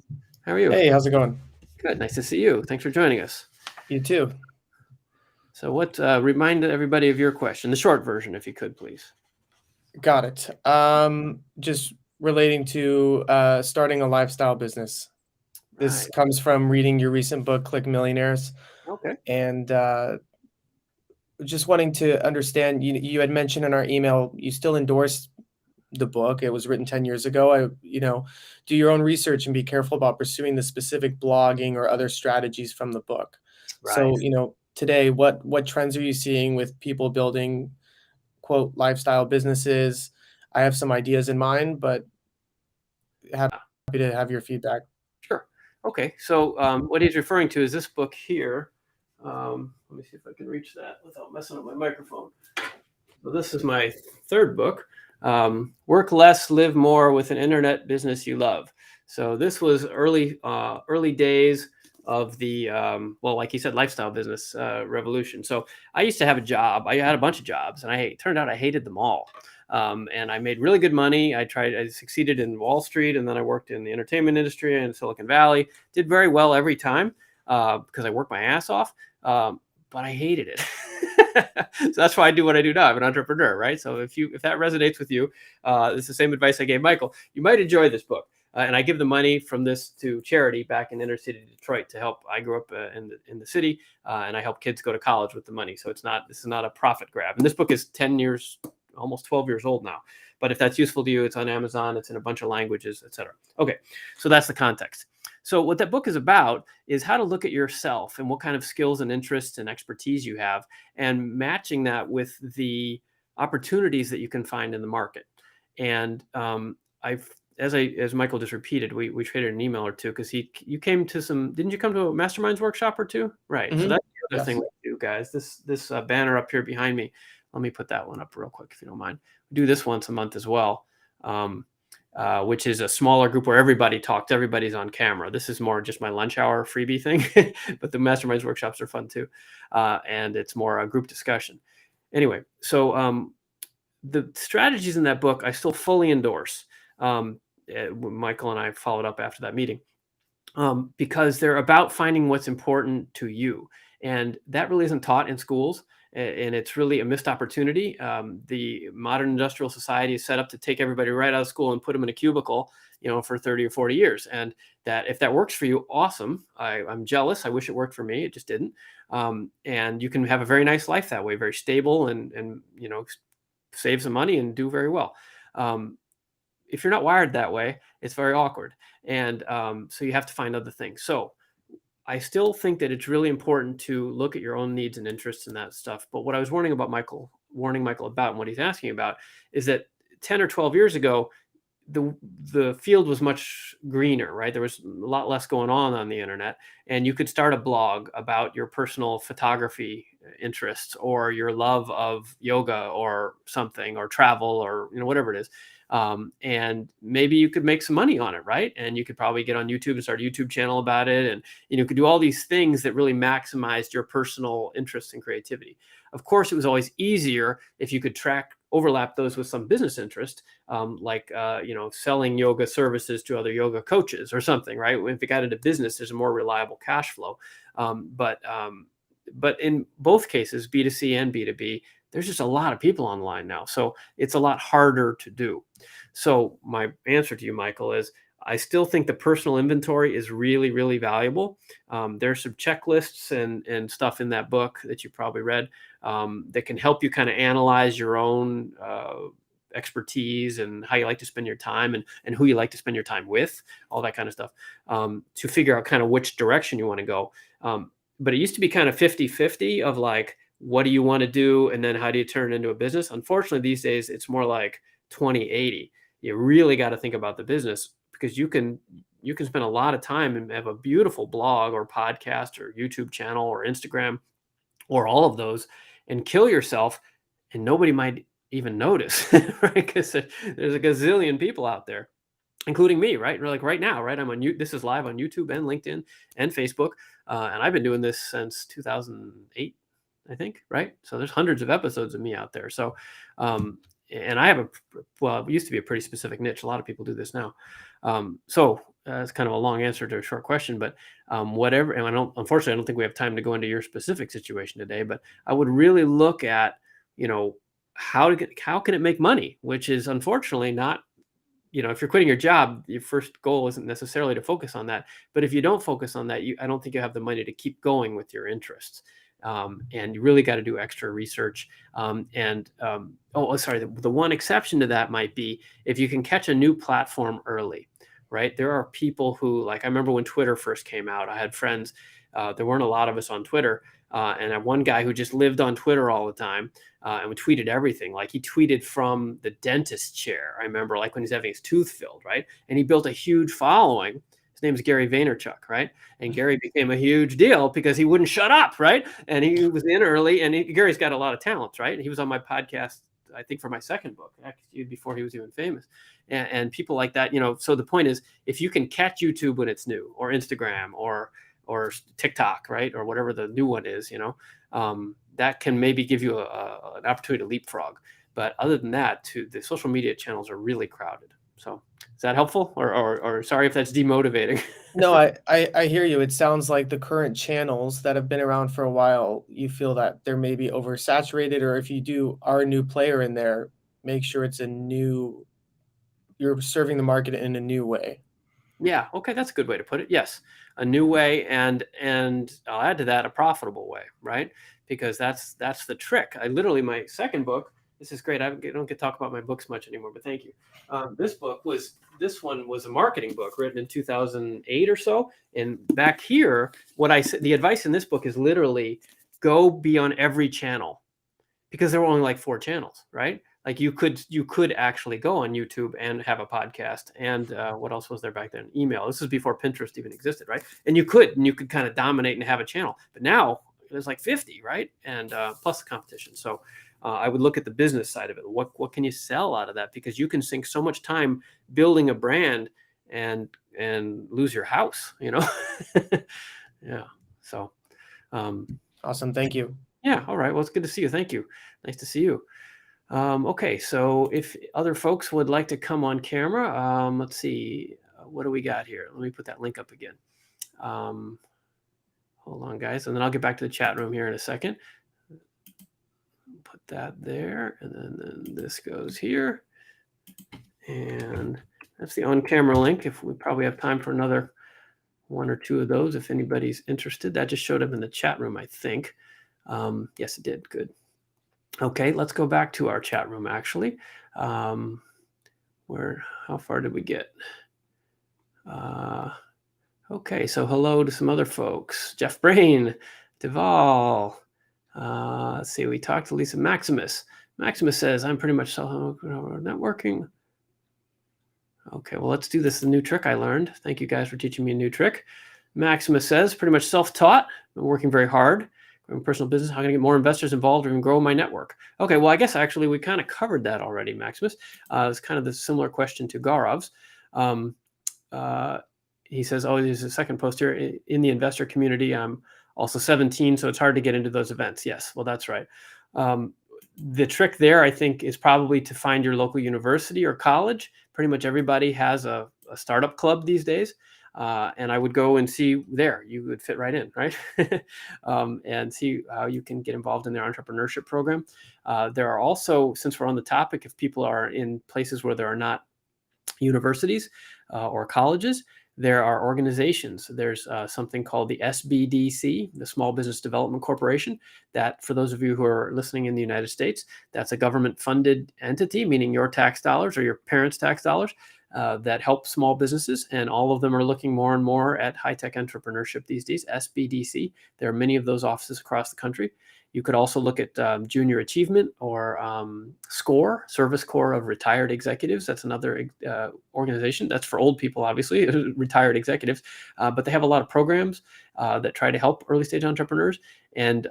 How are you? Hey, how's it going? Good. Nice to see you. Thanks for joining us. You too. So remind everybody of your question, the short version, if you could, please. Got it. Just relating to starting a lifestyle business. This comes from reading your recent book, Click Millionaires. Okay. And just wanting to understand, you had mentioned in our email, you still endorse the book. It was written 10 years ago. Do your own research and be careful about pursuing the specific blogging or other strategies from the book. Right. So, today, what trends are you seeing with people building, quote, lifestyle businesses? I have some ideas in mind, but happy to have your feedback. Sure. Okay. So what he's referring to is this book here. Let me see if I can reach that without messing up my microphone. So this is my third book, Work Less, Live More with an Internet Business You Love. So this was early days of the, like he said, lifestyle business revolution. So I used to have a job. I had a bunch of jobs, and it turned out I hated them all. And I made really good money. I succeeded in Wall Street, and then I worked in the entertainment industry in Silicon Valley. Did very well every time because I worked my ass off, but I hated it. So that's why I do what I do now. I'm an entrepreneur, right? So if that resonates with you, it's the same advice I gave Michael. You might enjoy this book. And I give the money from this to charity back in inner city Detroit to help. I grew up in the city, and I help kids go to college with the money. So this is not a profit grab. And this book is 10 years, almost 12 years old now. But if that's useful to you, it's on Amazon. It's in a bunch of languages, etc. Okay, so that's the context. So what that book is about is how to look at yourself and what kind of skills and interests and expertise you have, and matching that with the opportunities that you can find in the market. And as Michael just repeated, we traded an email or two because you came to didn't you come to a masterminds workshop or two? Right. Mm-hmm. So that's the other thing we do, guys. This banner up here behind me. Let me put that one up real quick if you don't mind. We do this once a month as well, which is a smaller group where everybody's on camera. This is more just my lunch hour freebie thing, but the masterminds workshops are fun too, and it's more a group discussion. Anyway, so the strategies in that book I still fully endorse. Michael and I followed up after that meeting. because they're about finding what's important to you. And that really isn't taught in schools. And it's really a missed opportunity. The modern industrial society is set up to take everybody right out of school and put them in a cubicle, for 30 or 40 years. And that if that works for you, awesome. I'm jealous. I wish it worked for me. It just didn't. And you can have a very nice life that way, very stable and save some money and do very well. If you're not wired that way, it's very awkward. And so you have to find other things. So I still think that it's really important to look at your own needs and interests in that stuff. But what I was warning Michael about and what he's asking about is that 10 or 12 years ago, the field was much greener, right? There was a lot less going on the internet, and you could start a blog about your personal photography interests or your love of yoga or something, or travel, or whatever it is. And maybe you could make some money on it, right? And you could probably get on YouTube and start a YouTube channel about it, and could do all these things that really maximized your personal interests and creativity. Of course, it was always easier if you could overlap those with some business interest, like selling yoga services to other yoga coaches or something, right? If it got into business, there's a more reliable cash flow. But in both cases, B2C and B2B, there's just a lot of people online now. So it's a lot harder to do. So my answer to you, Michael, is I still think the personal inventory is really, really valuable. There's some checklists and stuff in that book that you probably read that can help you kind of analyze your own expertise and how you like to spend your time and who you like to spend your time with, all that kind of stuff, to figure out kind of which direction you want to go. But it used to be kind of 50-50 of like, what do you want to do? And then how do you turn it into a business? Unfortunately, these days, it's more like 20-80. You really got to think about the business, because you can spend a lot of time and have a beautiful blog or podcast or YouTube channel or Instagram or all of those and kill yourself, and nobody might even notice, right? Because there's a gazillion people out there, including me, right? Like right now, right? This is live on YouTube and LinkedIn and Facebook. And I've been doing this since 2008, I think, right? So there's hundreds of episodes of me out there. So, and I have it used to be a pretty specific niche. A lot of people do this now. So it's kind of a long answer to a short question, but whatever. And unfortunately, I don't think we have time to go into your specific situation today, but I would really look at, how can it make money, which is unfortunately not, if you're quitting your job, your first goal isn't necessarily to focus on that. But if you don't focus on that, I don't think you have the money to keep going with your interests. And you really got to do extra research. The one exception to that might be if you can catch a new platform early, right? There are people who, like, I remember when Twitter first came out, I had friends, there weren't a lot of us on Twitter. And I had one guy who just lived on Twitter all the time and we tweeted everything. Like he tweeted from the dentist chair. I remember like when he's having his tooth filled, right? And he built a huge following. His name is Gary Vaynerchuk, right? And Gary became a huge deal because he wouldn't shut up, right? And he was in early, and Gary's got a lot of talents, right? He was on my podcast, I think, for my second book, actually, before he was even famous. And people like that, so the point is, if you can catch YouTube when it's new, or Instagram, or TikTok, right? Or whatever the new one is, that can maybe give you an opportunity to leapfrog. But other than that, the social media channels are really crowded. So is that helpful, or sorry if that's demotivating? No, I hear you. It sounds like the current channels that have been around for a while, you feel that they're maybe oversaturated, or if you are a new player in there, make sure you're serving the market in a new way. Yeah. Okay. That's a good way to put it. Yes. A new way. And I'll add to that, a profitable way, right? Because that's the trick. My second book, this is great. I don't get to talk about my books much anymore, but thank you. This one was a marketing book written in 2008 or so. And back here, the advice in this book is literally go be on every channel, because there were only like 4 channels, right? Like you could actually go on YouTube and have a podcast, and what else was there back then? Email. This is before Pinterest even existed, right? And you could kind of dominate and have a channel. But now there's like 50, right? And plus the competition. So I would look at the business side of it. What can you sell out of that? Because you can sink so much time building a brand and lose your house, Yeah. So. Awesome. Thank you. Yeah. All right. Well, it's good to see you. Thank you. Nice to see you. Okay, so if other folks would like to come on camera, let's see, what do we got here? Let me put that link up again. Hold on, guys, and then I'll get back to the chat room here in a second. Put that there, and then this goes here. And that's the on-camera link. If we probably have time for another one or two of those, if anybody's interested. That just showed up in the chat room, I think. Yes, it did. Good. Okay, let's go back to our chat room, actually. How far did we get? Okay, so hello to some other folks. Jeff Brain, Deval. Let's see, we talked to Lisa Maximus. Maximus says, I'm pretty much networking. Okay, well, let's do this, the new trick I learned. Thank you guys for teaching me a new trick. Maximus says, pretty much self-taught, been working very hard, growing personal business, how can I get more investors involved or even grow my network? Okay, well, I guess actually we kind of covered that already, Maximus. It's kind of the similar question to Gaurav's. He says, oh, there's a second post here. In the investor community, I'm also 17, so it's hard to get into those events. Yes, well, that's right. The trick there, I think, is probably to find your local university or college. Pretty much everybody has a startup club these days. And I would go and see there. You would fit right in, right? And see how you can get involved in their entrepreneurship program. There are also, since we're on the topic, if people are in places where there are not universities or colleges, there are organizations. There's something called the SBDC, the Small Business Development Corporation, that for those of you who are listening in the United States, that's a government-funded entity, meaning your tax dollars or your parents' tax dollars, that help small businesses. And all of them are looking more and more at high-tech entrepreneurship these days, SBDC. There are many of those offices across the country. You could also look at Junior Achievement or SCORE, Service Corps of Retired Executives. That's another organization. That's for old people, obviously, retired executives. But they have a lot of programs that try to help early stage entrepreneurs. And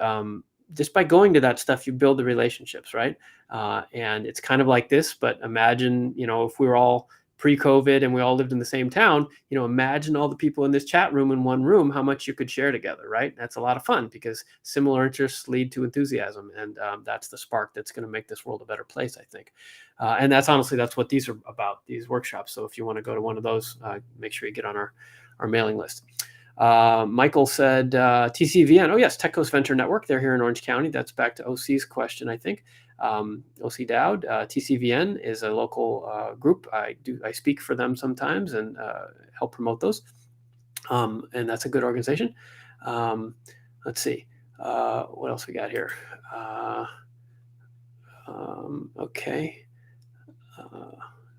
just by going to that stuff, you build the relationships, right? And it's kind of like this, but imagine, if we were all pre-COVID and we all lived in the same town, imagine all the people in this chat room in one room, how much you could share together, right? That's a lot of fun because similar interests lead to enthusiasm. And that's the spark that's going to make this world a better place, I think. And that's what these are about, these workshops. So if you want to go to one of those, make sure you get on our mailing list. Michael said, TCVN. Oh yes, Tech Coast Venture Network. They're here in Orange County. That's back to OC's question, I think. OC Dowd. TCVN is a local group. I speak for them sometimes and help promote those. And that's a good organization. Let's see. What else we got here? Okay.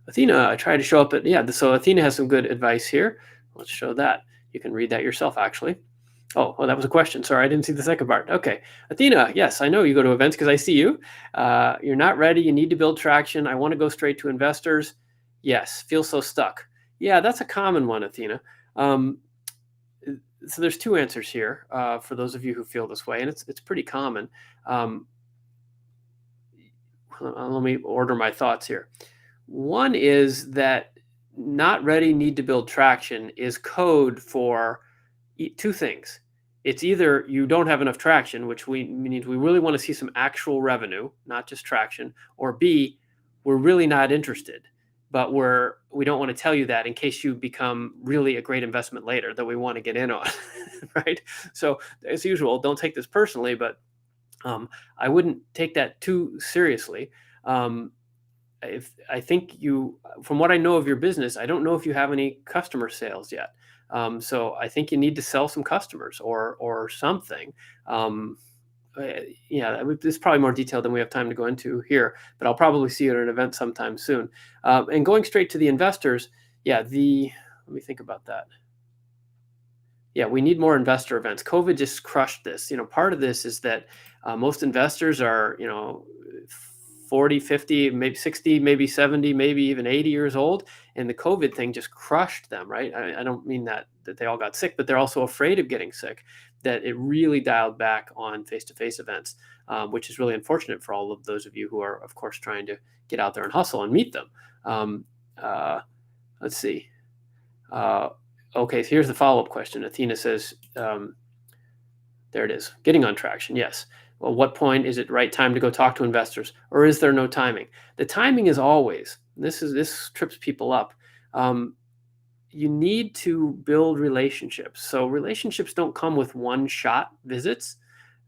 Athena, I try to show up at, so Athena has some good advice here. Let's show that. You can read that yourself, actually. Oh, well, that was a question. Sorry, I didn't see the second part. Okay. Athena, yes, I know you go to events because I see you. You're not ready. You need to build traction. I want to go straight to investors. Yes, feel so stuck. Yeah, that's a common one, Athena. So there's two answers here for those of you who feel this way, and it's pretty common. Let me order my thoughts here. One is that not ready, need to build traction is code for two things. It's either you don't have enough traction, which means we really want to see some actual revenue, not just traction, or B, we're really not interested, but we don't want to tell you that in case you become really a great investment later that we want to get in on, right? So as usual, don't take this personally, but I wouldn't take that too seriously. I think from what I know of your business, I don't know if you have any customer sales yet. So I think you need to sell some customers or something. This is probably more detailed than we have time to go into here, but I'll probably see you at an event sometime soon. And going straight to the investors, let me think about that. Yeah, we need more investor events. COVID just crushed this. Part of this is that most investors are, 40, 50, maybe 60, maybe 70, maybe even 80 years old. And the COVID thing just crushed them, right? I don't mean that they all got sick, but they're also afraid of getting sick, that it really dialed back on face-to-face events, which is really unfortunate for all of those of you who are, of course, trying to get out there and hustle and meet them. Let's see. Okay, so here's the follow-up question. Athena says, there it is, getting on traction, yes. Well, what point is it right time to go talk to investors, or is there no timing? The timing is always, this trips people up. you need to build relationships. So relationships don't come with one-shot visits.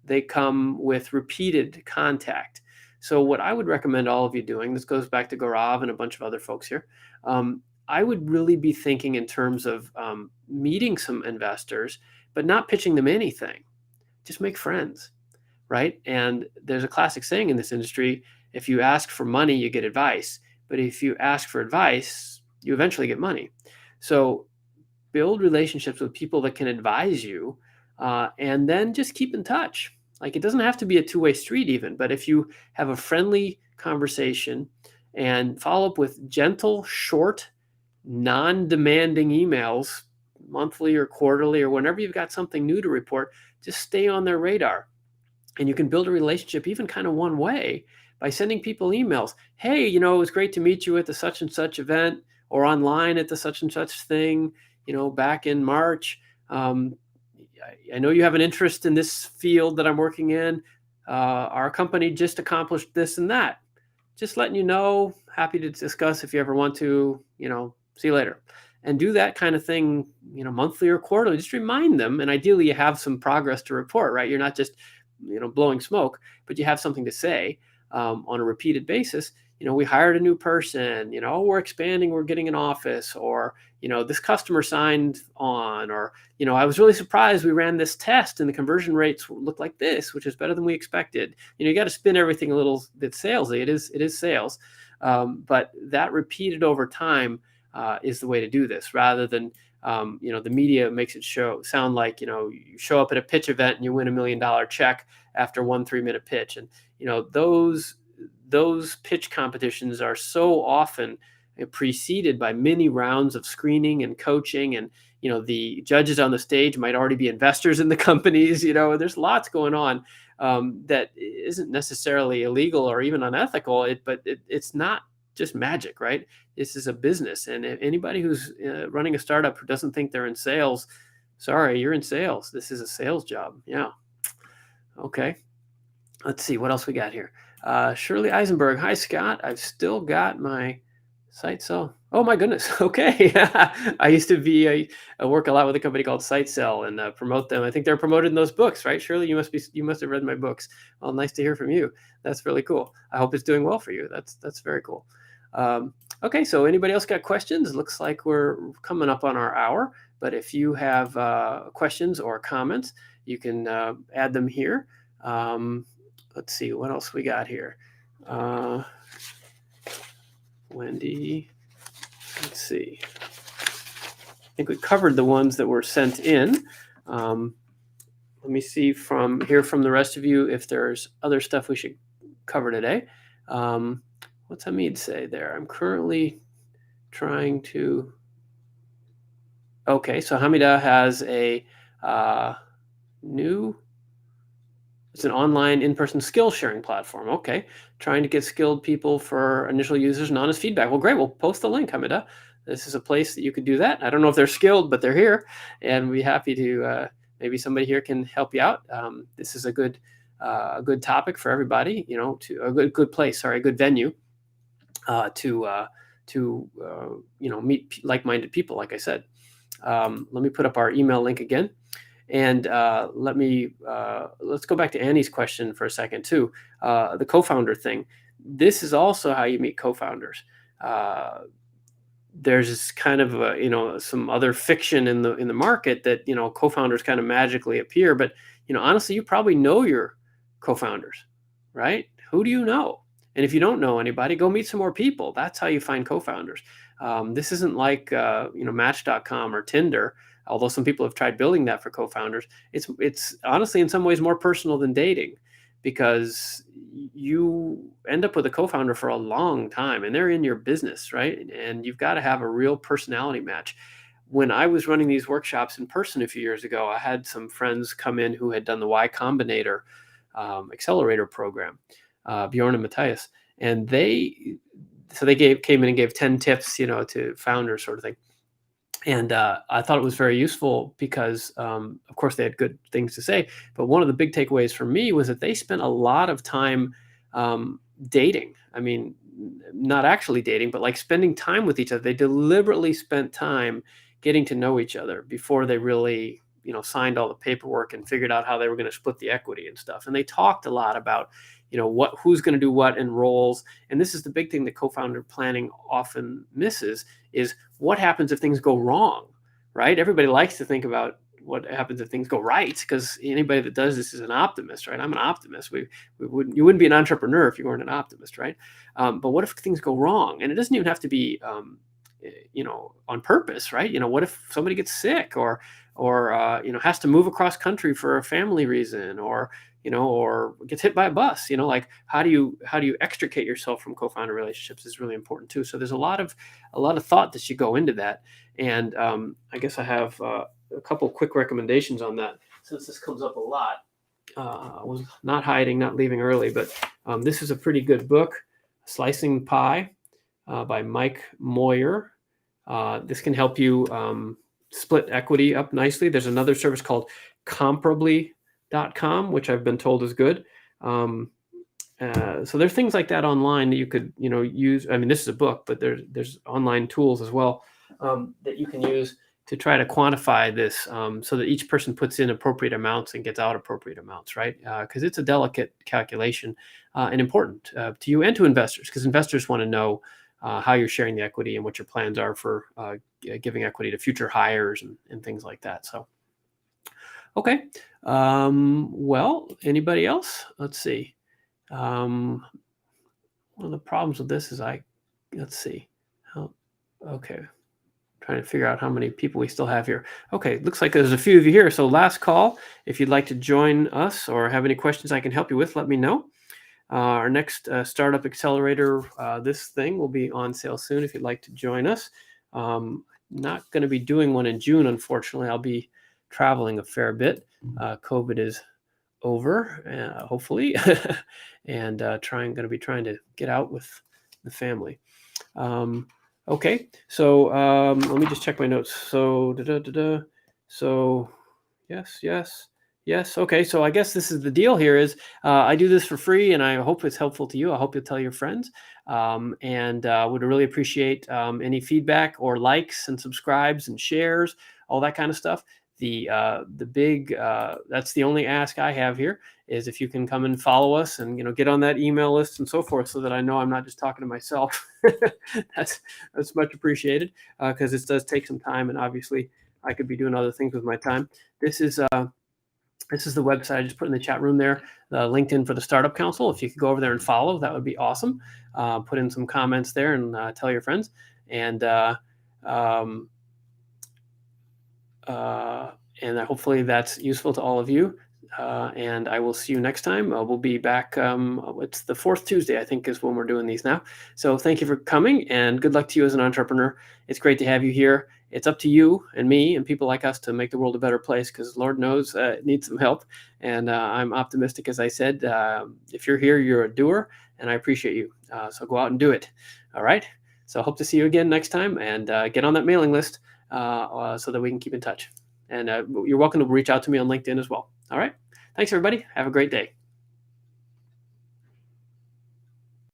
They come with repeated contact. So what I would recommend all of you doing, this goes back to Gaurav and a bunch of other folks here, I would really be thinking in terms of meeting some investors, but not pitching them anything. Just make friends, right? And there's a classic saying in this industry, if you ask for money, you get advice. But if you ask for advice, you eventually get money. So build relationships with people that can advise you, and then just keep in touch. Like, it doesn't have to be a two-way street even, but if you have a friendly conversation and follow up with gentle, short, non-demanding emails monthly or quarterly or whenever you've got something new to report, just stay on their radar. And you can build a relationship even kind of one way by sending people emails. Hey, it was great to meet you at the such and such event, or online at the such and such thing, back in March. I know you have an interest in this field that I'm working in. Our company just accomplished this and that. Just letting you know, happy to discuss if you ever want to, see you later. And do that kind of thing, monthly or quarterly. Just remind them, and ideally you have some progress to report, right? You're not just, blowing smoke, but you have something to say on a repeated basis. We hired a new person, we're expanding, we're getting an office, or, this customer signed on, or, I was really surprised we ran this test and the conversion rates look like this, which is better than we expected. You got to spin everything a little bit salesy. It is sales. But that repeated over time is the way to do this, rather than, the media makes it sound like, you show up at a pitch event and you win $1 million check after 1 3-minute pitch. And, those pitch competitions are so often preceded by many rounds of screening and coaching, and the judges on the stage might already be investors in the companies. There's lots going on that isn't necessarily illegal or even unethical, but it's not just magic, right? This is a business, and anybody who's running a startup who doesn't think they're in sales, sorry, you're in sales. This is a sales job. Yeah. Okay. Let's see what else we got here. Shirley Eisenberg. Hi, Scott. I've still got my SiteSell. Oh my goodness. Okay. I used to be I work a lot with a company called SiteSell and promote them. I think they're promoted in those books, right? Shirley, you must have read my books. Well, nice to hear from you. That's really cool. I hope it's doing well for you. That's very cool. Okay. So anybody else got questions? Looks like we're coming up on our hour, but if you have questions or comments, you can add them here. Let's see what else we got here. Wendy, let's see. I think we covered the ones that were sent in. Let me see from the rest of you if there's other stuff we should cover today. What's Hamid say there? I'm currently trying to. Okay, so Hamida has a new. It's an online in-person skill sharing platform. Okay, trying to get skilled people for initial users and honest feedback. Well, great. We'll post the link, Hamida. This is a place that you could do that. I don't know if they're skilled, but they're here, and we'd be happy to. Maybe somebody here can help you out. This is a good topic for everybody. To a good place. Sorry, a good venue to meet like-minded people. Like I said, let me put up our email link again. And let's go back to Annie's question for a second too. The co-founder thing. This is also how you meet co-founders. There's kind of some other fiction in the market that co-founders kind of magically appear, but honestly, you probably know your co-founders, right? Who do you know? And if you don't know anybody, go meet some more people. That's how you find co-founders. This isn't like Match.com or Tinder. Although some people have tried building that for co-founders, it's honestly in some ways more personal than dating, because you end up with a co-founder for a long time and they're in your business, right? And you've got to have a real personality match. When I was running these workshops in person a few years ago, I had some friends come in who had done the Y Combinator accelerator program, Bjorn and Matthias, and they came in and gave 10 tips, to founders, sort of thing. And I thought it was very useful because, of course, they had good things to say. But one of the big takeaways for me was that they spent a lot of time dating. I mean, not actually dating, but like spending time with each other. They deliberately spent time getting to know each other before they really, signed all the paperwork and figured out how they were going to split the equity and stuff. And they talked a lot about, who's going to do what in roles. And this is the big thing that co-founder planning often misses, is what happens if things go wrong, right? Everybody likes to think about what happens if things go right, because anybody that does this is an optimist, right? I'm an optimist. You wouldn't be an entrepreneur if you weren't an optimist, right? But what if things go wrong? And it doesn't even have to be, on purpose, right? What if somebody gets sick or has to move across country for a family reason, or gets hit by a bus? Like how do you extricate yourself from co-founder relationships is really important too. So there's a lot of thought that should go into that. And I guess I have a couple quick recommendations on that, since this comes up a lot. I was not hiding, not leaving early, but this is a pretty good book, Slicing Pie, by Mike Moyer. This can help you split equity up nicely. There's another service called Comparably.com, which I've been told is good. So there's things like that online that you could use. I mean, this is a book, but there's online tools as well that you can use to try to quantify this, so that each person puts in appropriate amounts and gets out appropriate amounts, right? Because it's a delicate calculation and important to you and to investors, because investors want to know how you're sharing the equity and what your plans are for giving equity to future hires and things like that. So, okay. Well, anybody else? Let's see. One of the problems with this is let's see. Okay. Trying to figure out how many people we still have here. Okay, looks like there's a few of you here. So last call, if you'd like to join us or have any questions I can help you with, let me know. Our next Startup Accelerator, this thing will be on sale soon if you'd like to join us. Not going to be doing one in June, unfortunately. I'll be traveling a fair bit. COVID is over, hopefully, and going to be trying to get out with the family. Okay, so let me just check my notes. So, so yes. Okay, so I guess this is the deal here is I do this for free, and I hope it's helpful to you. I hope you'll tell your friends, and would really appreciate any feedback or likes and subscribes and shares, all that kind of stuff. The big that's the only ask I have here is if you can come and follow us and get on that email list and so forth, so that I know I'm not just talking to myself. that's much appreciated, because this does take some time, and obviously I could be doing other things with my time. This is the website I just put in the chat room there, the LinkedIn for the Startup Council. If you could go over there and follow, that would be awesome. Put in some comments there and tell your friends. And hopefully that's useful to all of you. And I will see you next time. We'll be back. It's the fourth Tuesday, I think, is when we're doing these now. So thank you for coming, and good luck to you as an entrepreneur. It's great to have you here. It's up to you and me and people like us to make the world a better place, because Lord knows it needs some help. And I'm optimistic, as I said. If you're here, you're a doer, and I appreciate you. So go out and do it. All right. So hope to see you again next time, and get on that mailing list so that we can keep in touch. And you're welcome to reach out to me on LinkedIn as well. All right. Thanks, everybody. Have a great day.